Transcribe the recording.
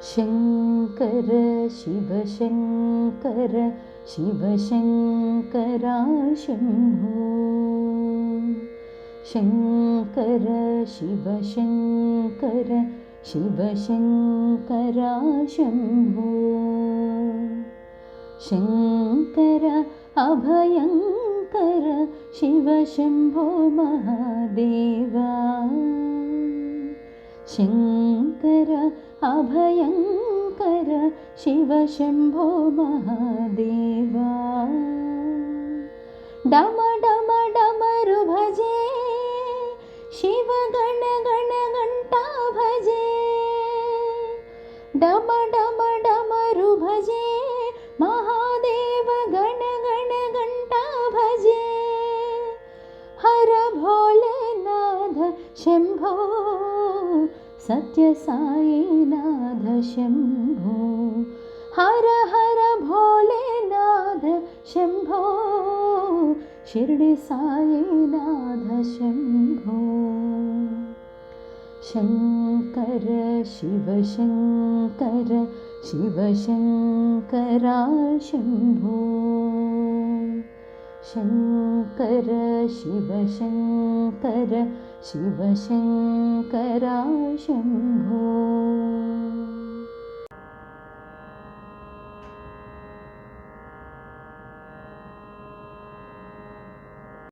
शङ्कर शिवशङ्कर शिवशङ्करा शम्भो। शङ्कर शिवशङ्कर शिवशङ्करा शम्भो। शङ्कर अभयङ्कर शिवशम्भो महादेवा। शङ्कर अभयङ्कर शिवशम्भो महादेवा। डम डम डमरु भजे शिव गण गण घण्टा भजे। डम डम डमरु भजे महादेव गण गण घण्टा भजे। हर भोलेनाथ शम्भो सत्य साईनाथ शम्भो। हर हर भोलेनाथ शम्भो शिरडी साईनाथ शम्भो। शङ्कर शिवशङ्कर शिवशङ्करा शम्भो। शङ्कर शिवशङ्कर शिवशङ्करा शम्भो।